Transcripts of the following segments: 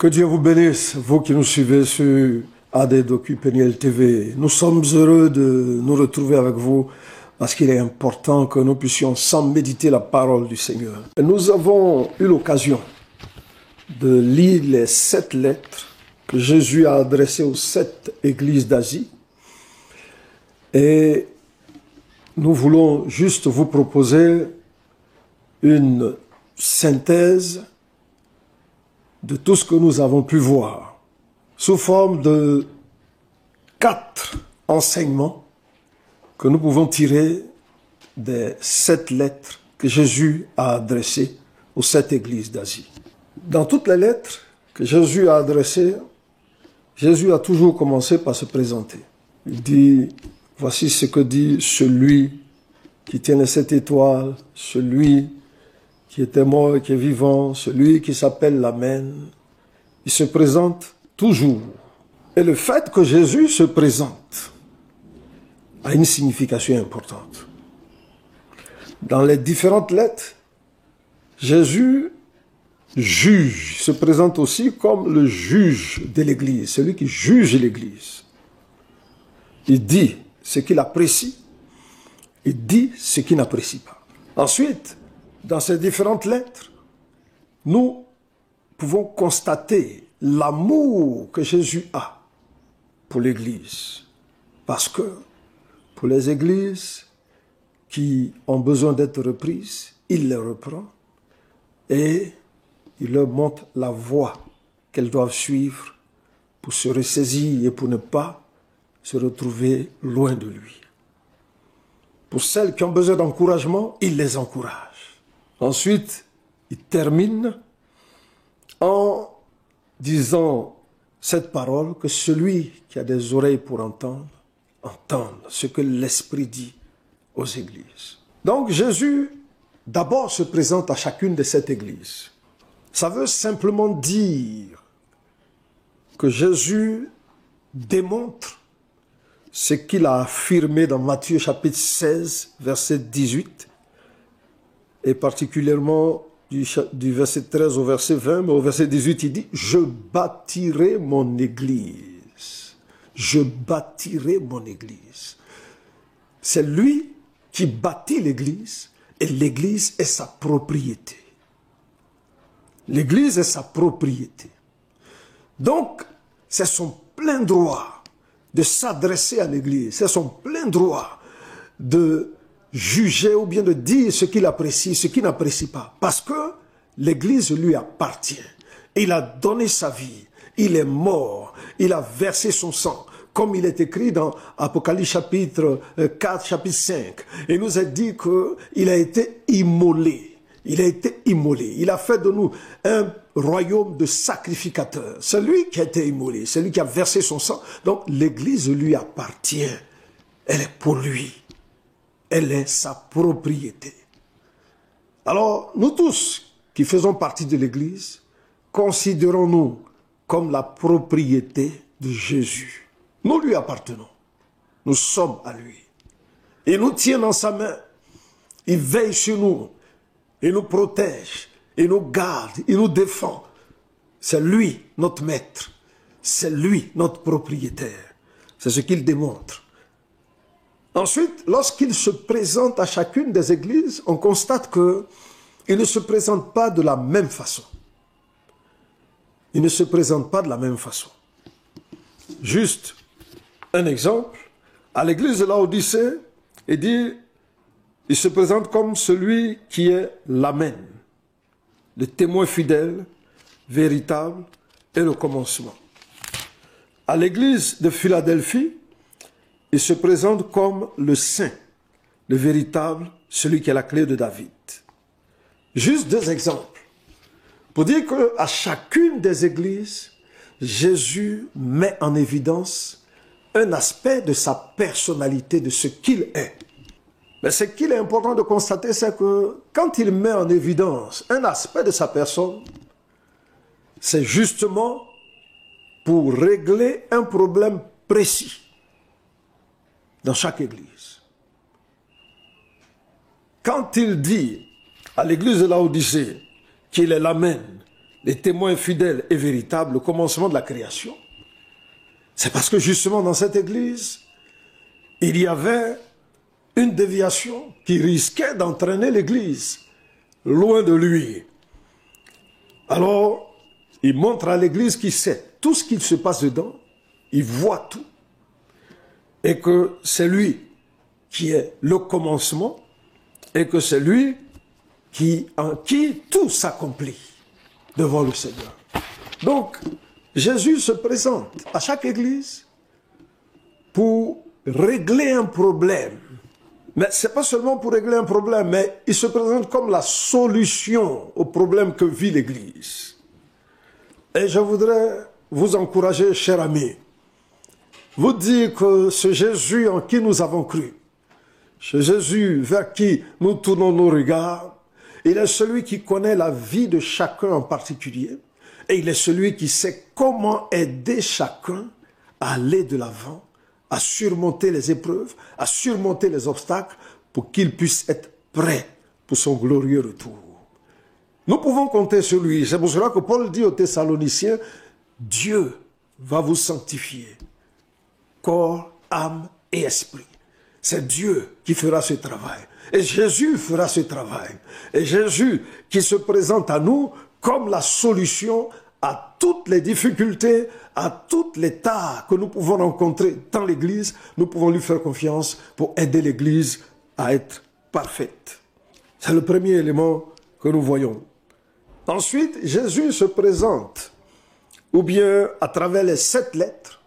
Que Dieu vous bénisse, vous qui nous suivez sur AD Docu Peniel TV. Nous sommes heureux de nous retrouver avec vous parce qu'il est important que nous puissions ensemble méditer la parole du Seigneur. Et nous avons eu l'occasion de lire les 7 lettres que Jésus a adressées aux 7 églises d'Asie. Et nous voulons juste vous proposer une synthèse de tout ce que nous avons pu voir, sous forme de 4 enseignements que nous pouvons tirer des 7 lettres que Jésus a adressées aux 7 églises d'Asie. Dans toutes les lettres que Jésus a adressées, Jésus a toujours commencé par se présenter. Il dit, voici ce que dit celui qui tient les 7 étoiles, celui qui était mort et qui est vivant, celui qui s'appelle l'Amen. Il se présente toujours. Et le fait que Jésus se présente a une signification importante. Dans les différentes lettres, Jésus juge, se présente aussi comme le juge de l'Église, celui qui juge l'Église. Il dit ce qu'il apprécie, il dit ce qu'il n'apprécie pas. Ensuite, dans ces différentes lettres, nous pouvons constater l'amour que Jésus a pour l'Église. Parce que pour les églises qui ont besoin d'être reprises, il les reprend et il leur montre la voie qu'elles doivent suivre pour se ressaisir et pour ne pas se retrouver loin de lui. Pour celles qui ont besoin d'encouragement, il les encourage. Ensuite, il termine en disant cette parole que celui qui a des oreilles pour entendre, entende ce que l'Esprit dit aux églises. Donc Jésus d'abord se présente à chacune de cette église. Ça veut simplement dire que Jésus démontre ce qu'il a affirmé dans Matthieu chapitre 16, verset 18, et particulièrement du verset 13 au verset 20, mais au verset 18, il dit « Je bâtirai mon église. Je bâtirai mon église. » C'est lui qui bâtit l'église, et l'église est sa propriété. L'église est sa propriété. Donc, c'est son plein droit de s'adresser à l'église. C'est son plein droit de juger ou bien de dire ce qu'il apprécie, ce qu'il n'apprécie pas. Parce que l'église lui appartient. Il a donné sa vie. Il est mort. Il a versé son sang. Comme il est écrit dans Apocalypse chapitre 4, chapitre 5. Il nous a dit qu'il a été immolé. Il a été immolé. Il a fait de nous un royaume de sacrificateurs. C'est lui qui a été immolé. C'est lui qui a versé son sang. Donc l'église lui appartient. Elle est pour lui. Elle est sa propriété. Alors, nous tous qui faisons partie de l'église, considérons-nous comme la propriété de Jésus. Nous lui appartenons. Nous sommes à lui. Il nous tient dans sa main. Il veille sur nous. Il nous protège. Il nous garde. Il nous défend. C'est lui notre maître. C'est lui notre propriétaire. C'est ce qu'il démontre. Ensuite, lorsqu'il se présente à chacune des églises, on constate qu'il ne se présente pas de la même façon. Il ne se présente pas de la même façon. Juste un exemple, à l'église de Laodicée, il se présente comme celui qui est l'Amen, le témoin fidèle, véritable et le commencement. À l'église de Philadelphie, il se présente comme le saint, le véritable, celui qui a la clé de David. Juste 2 exemples. Pour dire qu'à chacune des églises, Jésus met en évidence un aspect de sa personnalité, de ce qu'il est. Mais ce qu'il est important de constater, c'est que quand il met en évidence un aspect de sa personne, c'est justement pour régler un problème précis dans chaque église. Quand il dit à l'église de Laodicée qu'il est l'Amen, les témoins fidèles et véritables, le commencement de la création. C'est parce que justement dans cette église, il y avait une déviation qui risquait d'entraîner l'église loin de lui. Alors, il montre à l'église qu'il sait tout ce qu'il se passe dedans, il voit tout, et que c'est lui qui est le commencement, et que c'est lui en qui tout s'accomplit devant le Seigneur. Donc, Jésus se présente à chaque église pour régler un problème. Mais ce n'est pas seulement pour régler un problème, mais il se présente comme la solution au problème que vit l'église. Et je voudrais vous encourager, chers amis, vous dire que ce Jésus en qui nous avons cru, ce Jésus vers qui nous tournons nos regards, il est celui qui connaît la vie de chacun en particulier, et il est celui qui sait comment aider chacun à aller de l'avant, à surmonter les épreuves, à surmonter les obstacles, pour qu'il puisse être prêt pour son glorieux retour. Nous pouvons compter sur lui. C'est pour cela que Paul dit aux Thessaloniciens, Dieu va vous sanctifier, corps, âme et esprit. C'est Dieu qui fera ce travail. Et Jésus fera ce travail. Et Jésus qui se présente à nous comme la solution à toutes les difficultés, à toutes les tares que nous pouvons rencontrer dans l'Église, nous pouvons lui faire confiance pour aider l'Église à être parfaite. C'est le premier élément que nous voyons. Ensuite, Jésus se présente, ou bien à travers les 7 lettres,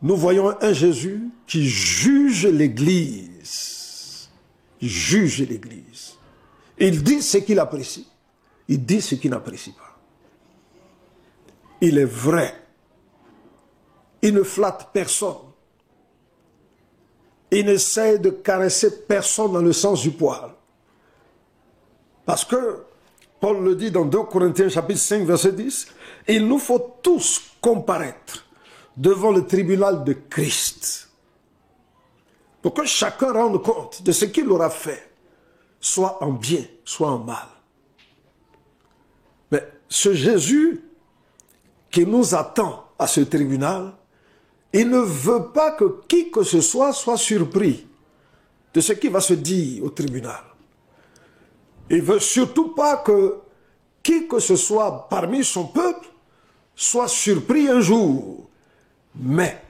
nous voyons un Jésus qui juge l'Église. Il juge l'Église. Il dit ce qu'il apprécie. Il dit ce qu'il n'apprécie pas. Il est vrai. Il ne flatte personne. Il n'essaie de caresser personne dans le sens du poil. Parce que, Paul le dit dans 2 Corinthiens chapitre 5 verset 10, il nous faut tous comparaître devant le tribunal de Christ, pour que chacun rende compte de ce qu'il aura fait, soit en bien, soit en mal. Mais ce Jésus qui nous attend à ce tribunal, il ne veut pas que qui que ce soit surpris de ce qui va se dire au tribunal. Il ne veut surtout pas que qui que ce soit parmi son peuple soit surpris un jour. Mais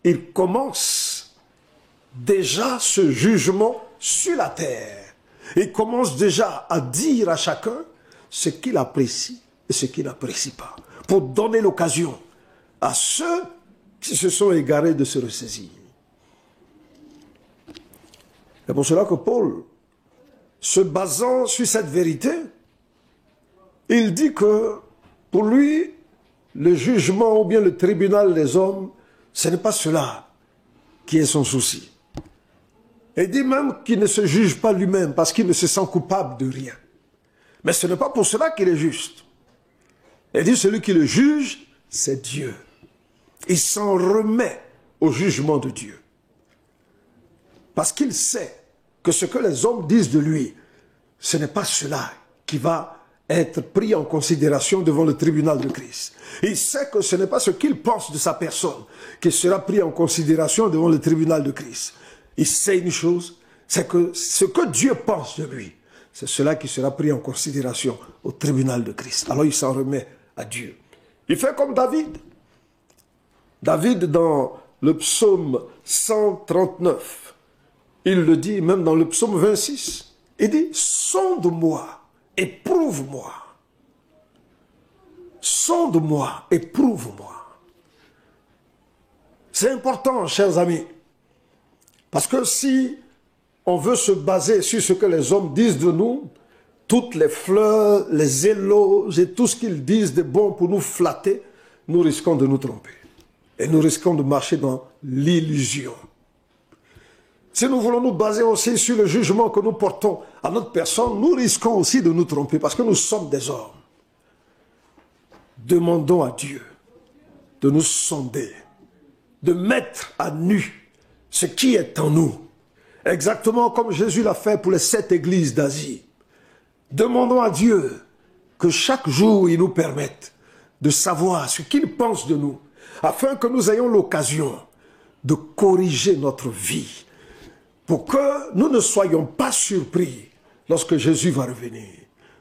il commence déjà ce jugement sur la terre. Il commence déjà à dire à chacun ce qu'il apprécie et ce qu'il n'apprécie pas, pour donner l'occasion à ceux qui se sont égarés de se ressaisir. C'est pour cela que Paul, se basant sur cette vérité, il dit que pour lui, le jugement ou bien le tribunal des hommes, ce n'est pas cela qui est son souci. Il dit même qu'il ne se juge pas lui-même parce qu'il ne se sent coupable de rien. Mais ce n'est pas pour cela qu'il est juste. Il dit celui qui le juge, c'est Dieu. Il s'en remet au jugement de Dieu. Parce qu'il sait que ce que les hommes disent de lui, ce n'est pas cela qui va être pris en considération devant le tribunal de Christ. Il sait que ce n'est pas ce qu'il pense de sa personne qui sera pris en considération devant le tribunal de Christ. Il sait une chose, c'est que ce que Dieu pense de lui, c'est cela qui sera pris en considération au tribunal de Christ. Alors il s'en remet à Dieu. Il fait comme David. David, dans le psaume 139, il le dit même dans le psaume 26, il dit « Sonde-moi, éprouve-moi. Sonde-moi, éprouve-moi. » C'est important, chers amis, parce que si on veut se baser sur ce que les hommes disent de nous, toutes les fleurs, les éloges et tout ce qu'ils disent de bon pour nous flatter, nous risquons de nous tromper. Et nous risquons de marcher dans l'illusion. Si nous voulons nous baser aussi sur le jugement que nous portons à notre personne, nous risquons aussi de nous tromper parce que nous sommes des hommes. Demandons à Dieu de nous sonder, de mettre à nu ce qui est en nous. Exactement comme Jésus l'a fait pour les 7 églises d'Asie. Demandons à Dieu que chaque jour, il nous permette de savoir ce qu'il pense de nous, afin que nous ayons l'occasion de corriger notre vie, pour que nous ne soyons pas surpris lorsque Jésus va revenir,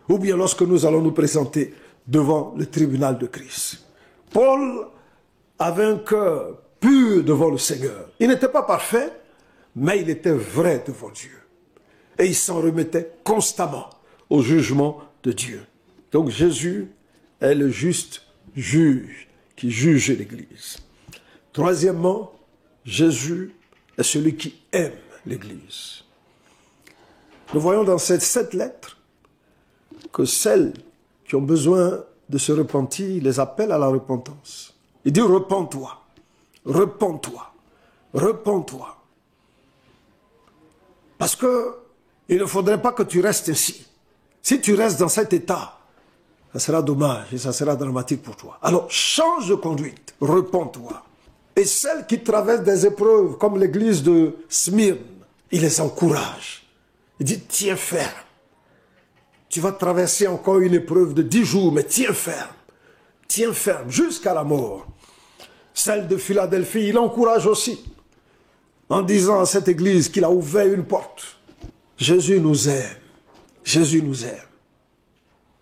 ou bien lorsque nous allons nous présenter devant le tribunal de Christ. Paul avait un cœur pur devant le Seigneur. Il n'était pas parfait, mais il était vrai devant Dieu. Et il s'en remettait constamment au jugement de Dieu. Donc Jésus est le juste juge qui juge l'Église. Troisièmement, Jésus est celui qui aime l'Église. Nous voyons dans ces 7 lettres que celles qui ont besoin de se repentir, il les appelle à la repentance. Il dit repens-toi, repens-toi, repens-toi. Parce que il ne faudrait pas que tu restes ainsi. Si tu restes dans cet état, ça sera dommage et ça sera dramatique pour toi. Alors change de conduite, repens-toi. Et celles qui traversent des épreuves, comme l'église de Smyrne, il les encourage. Il dit, tiens ferme. Tu vas traverser encore une épreuve de 10 jours, mais tiens ferme, jusqu'à la mort. Celle de Philadelphie, il encourage aussi, en disant à cette église qu'il a ouvert une porte. Jésus nous aime. Jésus nous aime.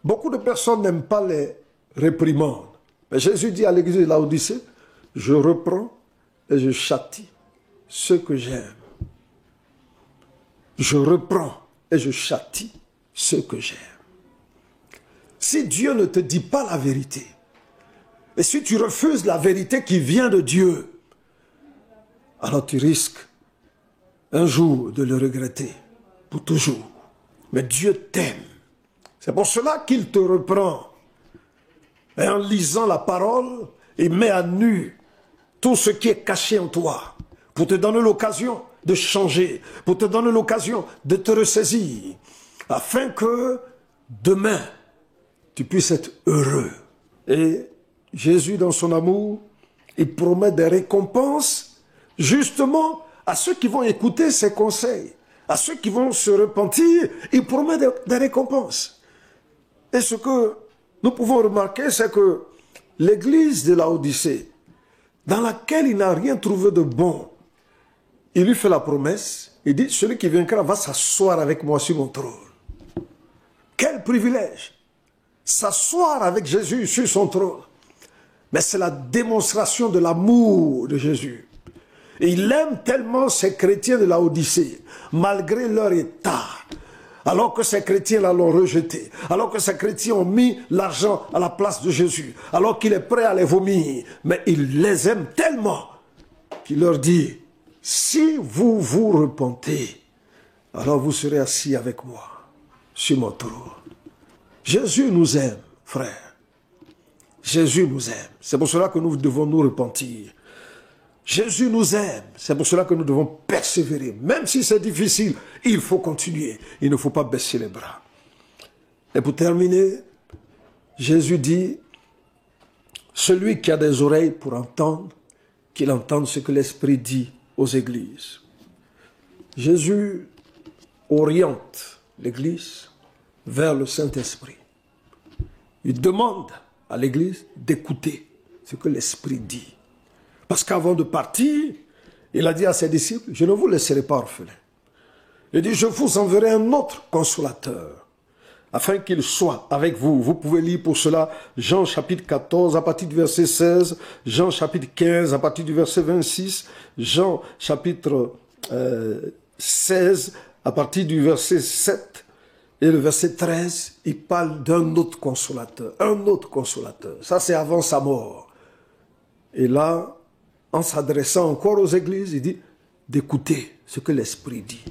Beaucoup de personnes n'aiment pas les réprimandes. Mais Jésus dit à l'église de Laodicée, je reprends et je châtie ceux que j'aime. Je reprends et je châtie ceux que j'aime. Si Dieu ne te dit pas la vérité, et si tu refuses la vérité qui vient de Dieu, alors tu risques un jour de le regretter pour toujours. Mais Dieu t'aime. C'est pour cela qu'il te reprend. Et en lisant la parole, il met à nu tout ce qui est caché en toi, pour te donner l'occasion de changer, pour te donner l'occasion de te ressaisir, afin que demain, tu puisses être heureux. Et Jésus, dans son amour, il promet des récompenses, justement, à ceux qui vont écouter ses conseils, à ceux qui vont se repentir, il promet des récompenses. Et ce que nous pouvons remarquer, c'est que l'église de Laodicée, dans laquelle il n'a rien trouvé de bon, il lui fait la promesse, il dit, celui qui vaincra va s'asseoir avec moi sur mon trône. Quel privilège! S'asseoir avec Jésus sur son trône. Mais c'est la démonstration de l'amour de Jésus. Et il aime tellement ces chrétiens de Laodicée, malgré leur état, alors que ces chrétiens-là l'ont rejeté, alors que ces chrétiens ont mis l'argent à la place de Jésus, alors qu'il est prêt à les vomir, mais il les aime tellement qu'il leur dit, si vous vous repentez, alors vous serez assis avec moi sur mon trône. Jésus nous aime, frère. Jésus nous aime. C'est pour cela que nous devons nous repentir. Jésus nous aime. C'est pour cela que nous devons persévérer. Même si c'est difficile, il faut continuer. Il ne faut pas baisser les bras. Et pour terminer, Jésus dit, celui qui a des oreilles pour entendre, qu'il entende ce que l'Esprit dit aux églises. Jésus oriente l'Église vers le Saint-Esprit. Il demande à l'Église d'écouter ce que l'Esprit dit. Parce qu'avant de partir, il a dit à ses disciples, je ne vous laisserai pas orphelins. Il dit, je vous enverrai un autre consolateur, afin qu'il soit avec vous. Vous pouvez lire pour cela Jean chapitre 14 à partir du verset 16, Jean chapitre 15 à partir du verset 26, Jean chapitre 16 à partir du verset 7, et le verset 13, il parle d'un autre consolateur, un autre consolateur. Ça, c'est avant sa mort. Et là, en s'adressant encore aux églises, il dit d'écouter ce que l'Esprit dit.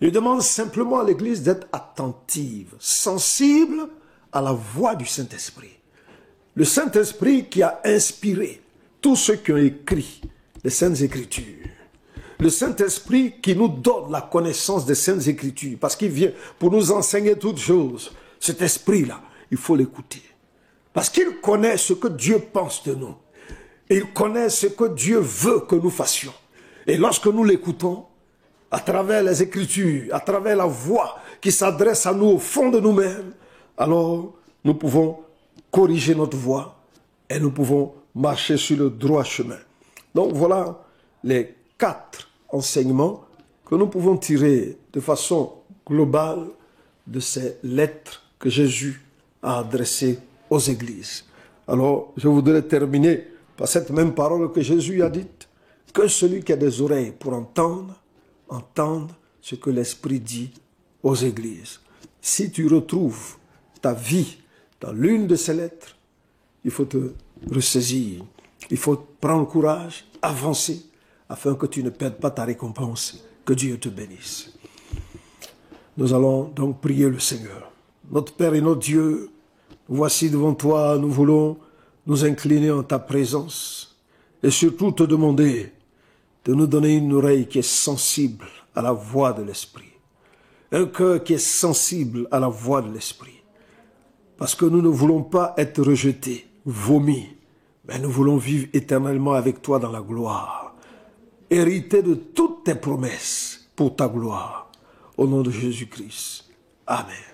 Il demande simplement à l'église d'être attentive, sensible à la voix du Saint-Esprit. Le Saint-Esprit qui a inspiré tous ceux qui ont écrit les Saintes Écritures. Le Saint-Esprit qui nous donne la connaissance des Saintes Écritures, parce qu'il vient pour nous enseigner toutes choses. Cet esprit-là, il faut l'écouter. Parce qu'il connaît ce que Dieu pense de nous. Il connaît ce que Dieu veut que nous fassions. Et lorsque nous l'écoutons, à travers les Écritures, à travers la voix qui s'adresse à nous au fond de nous-mêmes, alors nous pouvons corriger notre voie et nous pouvons marcher sur le droit chemin. Donc voilà les 4 enseignements que nous pouvons tirer de façon globale de ces lettres que Jésus a adressées aux églises. Alors, je voudrais terminer par cette même parole que Jésus a dite, que celui qui a des oreilles pour entendre, entende ce que l'Esprit dit aux églises. Si tu retrouves ta vie dans l'une de ces lettres, il faut te ressaisir, il faut prendre courage, avancer, afin que tu ne perdes pas ta récompense. Que Dieu te bénisse. Nous allons donc prier le Seigneur. Notre Père et notre Dieu, voici devant toi, nous voulons nous incliner en ta présence et surtout te demander de nous donner une oreille qui est sensible à la voix de l'Esprit, un cœur qui est sensible à la voix de l'Esprit, parce que nous ne voulons pas être rejetés, vomis, mais nous voulons vivre éternellement avec toi dans la gloire, hériter de toutes tes promesses pour ta gloire, au nom de Jésus-Christ. Amen.